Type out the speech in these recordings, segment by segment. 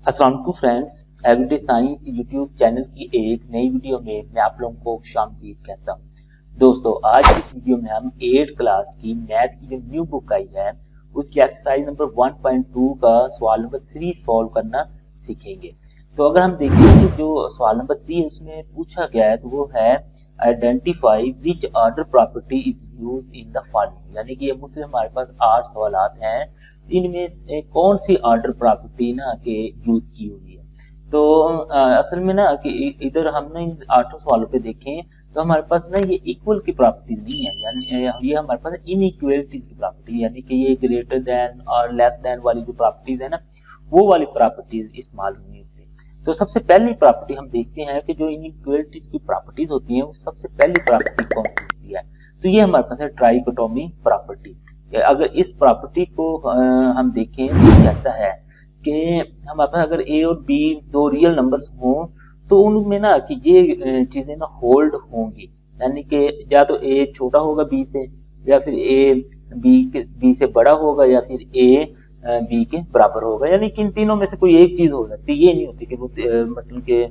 अस्सलाम वालेकुम friends, everyday science YouTube channel की एक नई वीडियो में मैं आप लोगों को खुशामदीद कहता हूँ। दोस्तों, आज की इस वीडियो में हम 8 क्लास की मैथ की जो न्यू बुक आई है उसकी एक्सरसाइज नंबर 1.2 का सवाल नंबर 3 सॉल्व करना सीखेंगे। तो अगर हम देखें कि जो सवाल नंबर 3 उसमें पूछा गया है तो वो है identify which order property is use in the following, यानी कि ये मुझसे हमारे पास 8 सवाल हैं, इनमें से कौन सी ऑर्डर प्रॉपर्टी ना के यूज की हुई है। तो असल में ना कि इधर हम ना इन 8 सवालों पे देखें तो हमारे पास ना ये इक्वल की प्रॉपर्टी नहीं है, यानी ये हमारे पास इनइक्वालिटीज की प्रॉपर्टी, यानी कि ये ग्रेटर देन और लेस देन वाली जो प्रॉपर्टीज है ना वो वाली प्रॉपर्टीज इस्तेमाल हुई है। तो सबसे पहली प्रॉपर्टी हम देखते हैं कि जो इनइक्वालिटीज की प्रॉपर्टीज होती हैं वो सबसे पहली प्रॉपर्टी कौन सी होती है। तो ये हमारे पास है ट्राइकोटोमी प्रॉपर्टी। अगर इस प्रॉपर्टी को हम देखें तो कहता है कि हमारे पास अगर ए और बी दो रियल नंबर्स हों तो उनमें ना कि ये चीजें ना होल्ड होंगी, यानी कि या तो ए छोटा होगा बी से, या फिर ए बी से बड़ा होगा, या फिर ए बी के बराबर होगा, यानी कि इन तीनों में से कोई एक चीज हो सकती है। ये नहीं होती कि वो मसलन के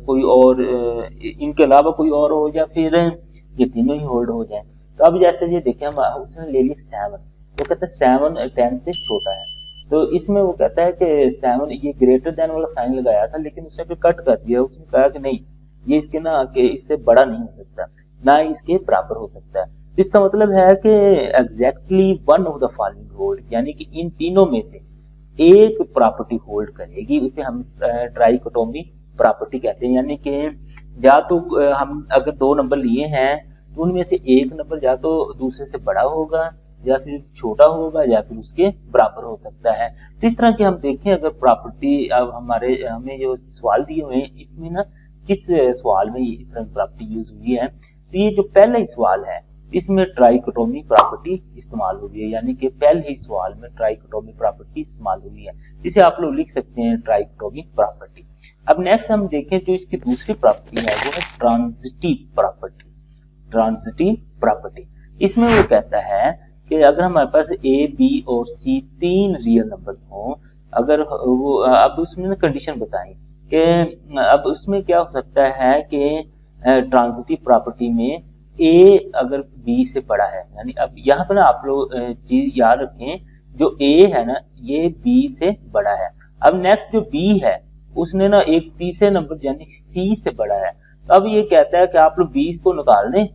कोई और इनके अलावा कोई और हो, या फिर ये तीनों ही होल्ड हो जाए। तो अब जैसे ये देखें हम उसने ले ली 7, वो कहता है 7 10 से छोटा है। तो इसमें वो कहता है कि 7 ये ग्रेटर देन वाला साइन लगाया था, लेकिन उसने फिर कट कर दिया। उसने कहा कि नहीं, ये इसके ना कि इससे बड़ा नहीं हो सकता, ना इसके बराबर हो सकता है। तो इसका मतलब है कि exactly one of the following hold, यानी कि इन तीनों में से एक प्रॉपर्टी होल्ड करेगी, उसे हम ट्राइकोटोमी प्रॉपर्टी कहते हैं। यानी कि या तो हम अगर दो नंबर लिए हैं तो उनमें से एक नंबर या तो दूसरे से बड़ा होगा, या फिर छोटा होगा, या फिर उसके बराबर हो सकता है। तो इस तरह की हम देखें अगर प्रॉपर्टी अब हमें जो सवाल दिए हुए हैं इसमें ना किस सवाल में इस तरह की प्रॉपर्टी यूज हुई है। तो ये जो पहला ही सवाल है इसमें ट्राइकोटोमी प्रॉपर्टी इस्तेमाल हुई है, यानी कि पहले ही सवाल में ट्राइकोटोमी प्रॉपर्टी इस्तेमाल हुई है, जिसे आप लोग लिख सकते हैं ट्राइकोटोमी प्रॉपर्टी। अब नेक्स्ट हम देखें जो इसकी दूसरी प्रॉपर्टी है वो है ट्रांजिटिव प्रॉपर्टी। ट्रांजिटिव प्रॉपर्टी इसमें वो कहता है कि अगर हमारे पास ए बी और सी तीन रियल नंबर्स हों, अगर वो अब उसमें कंडीशन बताएं कि अब उसमें क्या हो सकता है कि ट्रांजिटिव प्रॉपर्टी में ए अगर बी से बड़ा है, यानी अब यहाँ पे ना आप लोग चीज याद रखें, जो ए है ना ये बी से बड़ा है। अब नेक्स्ट जो बी है उसने ना एक तीसरे नंबर यानी सी से बड़ा है। तो अब ये कहता है कि आप लोग बी को निकाल दें,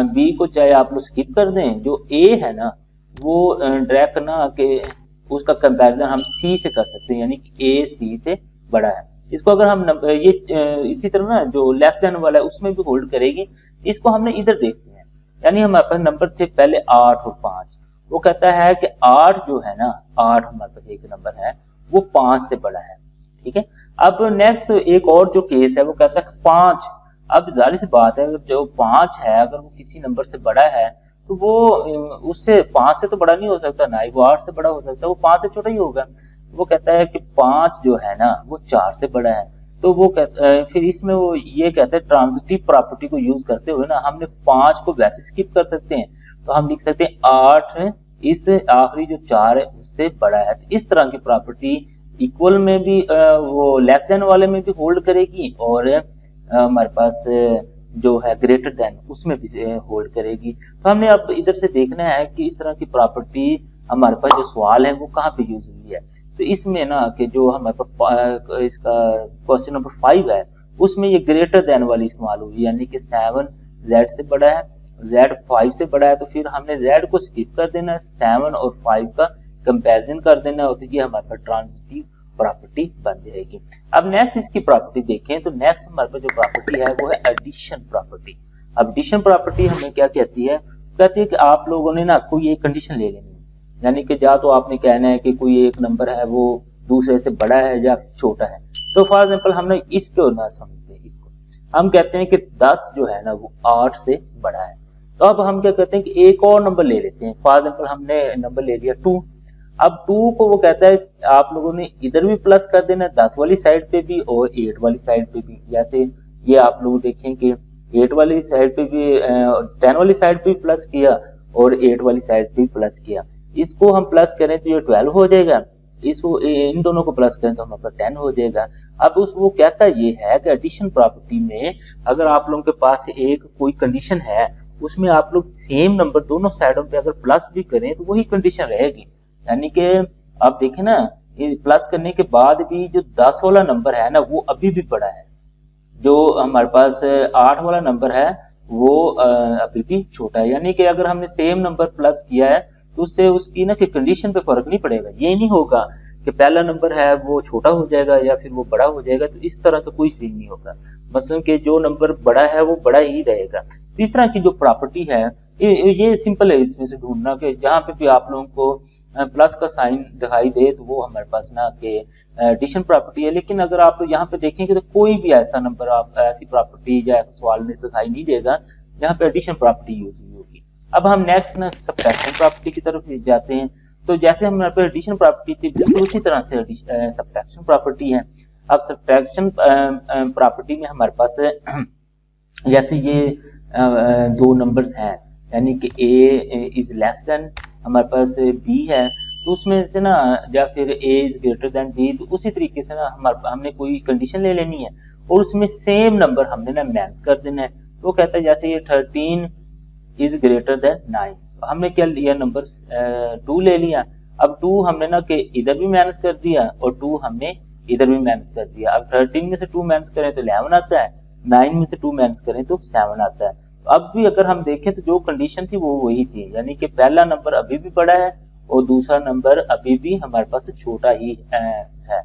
बी को चाहे आप लोग स्किप कर दें, जो ए है ना वो डायरेक्ट ना कि उसका कंपैरिजन हम सी से कर सकते हैं, यानी कि ए सी से बड़ा है। इसको अगर हम ये इसी तरह ना जो लेस देन वाला है उसमें भी होल्ड करेगी। इसको हमने इधर देखते हैं, यानी हमारे पास नंबर थे पहले 8 और 5। वो कहता है कि 8 जो है ना 8 हमारे पास एक नंबर है वो 5 से बड़ा है, ठीक है। अब नेक्स्ट एक और जो केस है वो कहता है 5। अब जाहिर सी बात है जो 5 है अगर वो किसी नंबर से बड़ा है तो वो उससे 5 से तो बड़ा नहीं हो सकता, ना ही वो 8 से बड़ा हो सकता, वो 5 से छोटा ही होगा। वो कहता है कि 5 जो है ना वो 4 से बड़ा है। तो वो फिर इसमें वो ये कहता है ट्रांजिटिव प्रॉपर्टी को यूज करते हुए ना हमने 5 को वैसे स्किप कर सकते हैं, तो हम लिख सकते हैं 8 इस आखिरी जो 4 है उससे बड़ा है। तो इस तरह की प्रॉपर्टी इक्वल में भी वो लेस देन वाले में भी होल्ड करेगी, और हमारे पास जो है ग्रेटर देन उसमें भी होल्ड करेगी। तो हमने अब इधर से देखना है कि इस तरह की प्रॉपर्टी हमारे पास जो सवाल है वो कहाँ पे यूज हुई है। तो इसमें ना कि जो हमारे पास इसका क्वेश्चन नंबर 5 है उसमें ये ग्रेटर देन वाली इस्तेमाल हुई, यानी कि 7 z से बड़ा है, z 5 से बड़ा है, तो फिर हमने z को स्किप कर देना है, 7 और 5 का कंपैरिजन कर देना है, तो ये हमारे पास ट्रांजिटिव प्रॉपर्टी बन जाएगी। अब नेक्स्ट इसकी प्रॉपर्टी देखें तो नेक्स्ट हमारे पास जो प्रॉपर्टी है वो है एडिशन प्रॉपर्टी। अब एडिशन प्रॉपर्टी हमें क्या कहती है, कहती है कि आप लोगों ने ना कोई एक कंडीशन ले लेनी है, यानी कि या तो आपने कहना है कि कोई एक नंबर है वो दूसरे से बड़ा है या छोटा है। तो फॉर एग्जाम्पल हमने इसको ना समझते, इसको हम कहते हैं कि 10 जो है ना वो 8 से बड़ा है। तो अब हम क्या कहते हैं कि एक और नंबर ले लेते हैं। फॉर एग्जाम्पल हमने नंबर ले लिया 2। अब 2 को वो कहता है आप लोगों ने इधर भी प्लस कर देना 10 वाली साइड पे भी और 8 वाली साइड पे भी। जैसे ये आप लोग देखें कि 8 वाली साइड पे भी 10 वाली साइड पे भी प्लस किया और 8 वाली साइड पे भी प्लस किया। इसको हम प्लस करें तो ये 12 हो जाएगा, इसको इन दोनों को प्लस करें तो हमारे पास 10 हो जाएगा। अब उस वो कहता ये है कि एडिशन प्रॉपर्टी में अगर आप लोगों के पास एक कोई कंडीशन है, उसमें आप लोग सेम नंबर दोनों साइडों पे अगर प्लस भी करें तो वही कंडीशन रहेगी। यानी कि आप देखें ना, ये प्लस करने के बाद भी जो 10 वाला नंबर है ना वो अभी भी बड़ा है, जो हमारे पास 8 वाला नंबर है वो अभी भी छोटा है। यानी कि अगर हमने सेम नंबर प्लस किया है तो उससे उसकी ना कि कंडीशन पे फर्क नहीं पड़ेगा। ये नहीं होगा कि पहला नंबर है वो छोटा हो जाएगा या फिर वो बड़ा हो जाएगा, तो इस तरह का कोई सीन नहीं होगा। मसलन कि जो नंबर बड़ा है वो बड़ा ही रहेगा। तो इस तरह की जो प्रॉपर्टी है ये सिंपल है इसमें से ढूंढना कि जहाँ पे भी आप लोगों को प्लस का साइन दिखाई दे तो वो हमारे पास ना कि एडिशन प्रॉपर्टी है। लेकिन अगर आप यहाँ पे देखेंगे तो कोई भी ऐसा नंबर आप ऐसी प्रॉपर्टी या सवाल में दिखाई नहीं देगा जहाँ पे एडिशन प्रॉपर्टी यूज हुई होगी। अब हम नेक्स्ट ना सब्ट्रैक्शन प्रॉपर्टी की तरफ जाते हैं। तो जैसे हमारे पास एडिशन प्रॉपर्टी थी बिल्कुल उसी तरह से सब्ट्रैक्शन प्रॉपर्टी है। अब सब्ट्रैक्शन प्रॉपर्टी में हमारे पास जैसे ये दो नंबर्स हैं, यानी कि a इज लेस देन हमारे पास b है, तो उसमें से ना या फिर a is greater than b, तो उसी तरीके से ना हमने कोई कंडीशन ले लेनी है और उसमें सेम नंबर हमने ना मैच कर देना है। तो कहता है जैसे ये 13 इज ग्रेटर देन 9, तो हमने क्या लिया नंबर 2 ले लिया। अब 2 हमने ना कि इधर भी मैनेज कर दिया और 2 हमने इधर भी मैनेज कर दिया। अब 13 में से 2 मैनेज करें तो 11 आता है, 9 में से 2 मैनेज करें तो 7 आता है। अब भी अगर हम देखें तो जो कंडीशन थी वो वही थी, यानी कि पहला नंबर अभी भी बड़ा है और दूसरा नंबर अभी भी हमारे पास छोटा ही है।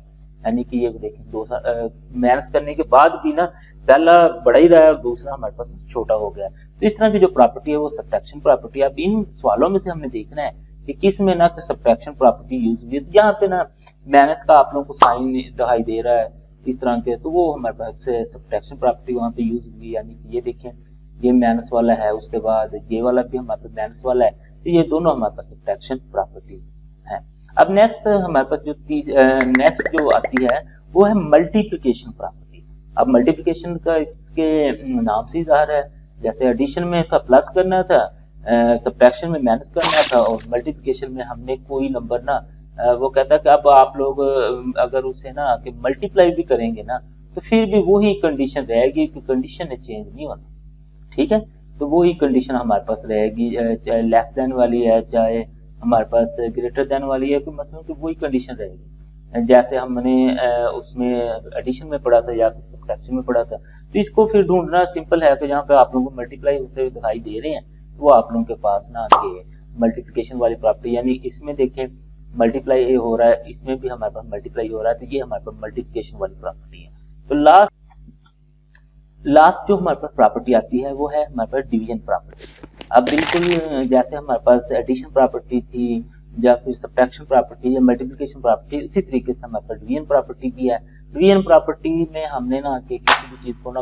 यानी कि ये देखें दूसरा मैनेज करने के बाद भी ना पहला बड़ा ही रहा है और दूसरा हमारे पास छोटा हो गया। तो इस तरह की जो प्रॉपर्टी है वो सब्ट्रैक्शन प्रॉपर्टी है। अब इन सवालों में से हमने देखना है कि किस में ना सब्ट्रैक्शन प्रॉपर्टी यूज हुई है। यहाँ पे ना माइनस का आप लोगों को साइन दिखाई दे रहा है इस तरह के, तो वो हमारे पास सब्ट्रैक्शन प्रॉपर्टी वहाँ पे यूज हुई। यानी कि ये देखें ये माइनस वाला है, उसके बाद ये वाला भी हमारे पास माइनस वाला है, तो ये दोनों हमारे पास सब्ट्रैक्शन प्रॉपर्टीज हैं। अब नेक्स्ट हमारे पास जो नेक्स्ट जो आती है वो है मल्टीप्लिकेशन प्रॉपर्टी। अब मल्टीप्लिकेशन का इसके नाम से ज़ाहिर है, जैसे एडिशन में था प्लस करना था, सब्ट्रैक्शन में माइनस करना था और मल्टीप्लिकेशन में हमने कोई नंबर ना वो कहता है कि अब आप लोग अगर उसे ना कि मल्टीप्लाई भी करेंगे ना तो फिर भी वही कंडीशन रहेगी कि कंडीशन चेंज नहीं होना। ठीक है, तो वही कंडीशन हमारे पास रहेगी, चाहे लेस देन वाली है चाहे हमारे पास ग्रेटर देन वाली है, तो मतलब कि वही कंडीशन रहेगी जैसे हमने उसमें एडिशन में पढ़ा था या फिर सब्ट्रैक्शन में पढ़ा था। तो इसको फिर ढूंढना सिंपल है कि जहाँ पे आप लोगों को मल्टीप्लाई होते हुए दिखाई दे रहे हैं वो आप लोगों के पास ना के मल्टीप्लिकेशन वाली प्रॉपर्टी, यानी इसमें देखें मल्टीप्लाई हो रहा है, इसमें भी हमारे पास मल्टीप्लाई हो रहा है, तो ये हमारे पास मल्टीप्लिकेशन वाली प्रॉपर्टी है। तो लास्ट जो हमारे पास प्रॉपर्टी आती है वो है हमारे पास डिवीजन प्रॉपर्टी। अब बिल्कुल जैसे हमारे पास एडिशन प्रॉपर्टी थी या फिर सब्ट्रैक्शन प्रॉपर्टी या मल्टीप्लिकेशन प्रॉपर्टी, इसी तरीके से हमारे पास डिवीजन प्रॉपर्टी भी है। डिवीजन प्रॉपर्टी में हमने ना कि किसी भी चीज को ना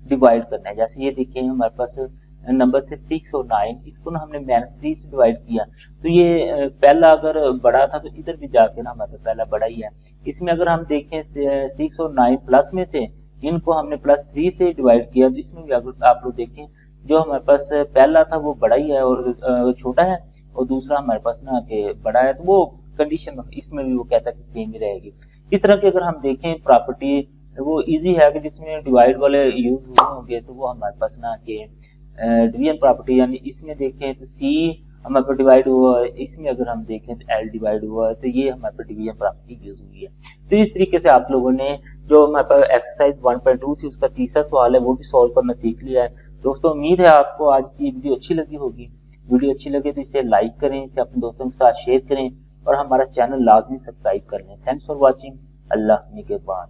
डिवाइड करना है। जैसे ये देखिए हमारे पास नंबर थे 6 और 9, इसको ना हमने -3 से डिवाइड किया, तो ये पहला अगर बड़ा था तो इधर भी जाके ना हमारे पास पहला बड़ा ही है। इसमें अगर हम देखें 6 और 9 प्लस में थे, इनको हमने +3 से डिवाइड किया, तो इसमें भी अगर आप लोग देखें जो हमारे पास पहला था वो बड़ा ही है और छोटा है और दूसरा हमारे पास ना कि बड़ा है, तो वो कंडीशन इसमें भी वो कहता है कि सेम ही रहेगी। इस तरह की अगर हम देखें प्रॉपर्टी वो इजी है कि जिसमें डिवाइड वाले यूज हुए होंगे तो वो हमारे पास ना कि डिवीजन प्रॉपर्टी, यानी इसमें देखें तो सी हमारे पास डिवाइड हुआ है, इसमें अगर हम देखें तो एल डिवाइड हुआ है, तो ये हमारे पास डिवीजन प्रॉपर्टी यूज हुई है। तो इस तरीके से आप लोगों ने जो हमारे पास एक्सरसाइज 1.2 थी उसका तीसरा सवाल है वो भी सॉल्व करना सीख लिया है। दोस्तों उम्मीद है आपको आज की वीडियो अच्छी लगी होगी। वीडियो अच्छी लगे तो इसे लाइक करें, इसे अपने दोस्तों के साथ शेयर करें और हमारा चैनल लाजमी सब्सक्राइब कर लें। Thanks for watching. अल्लाह निगहबान।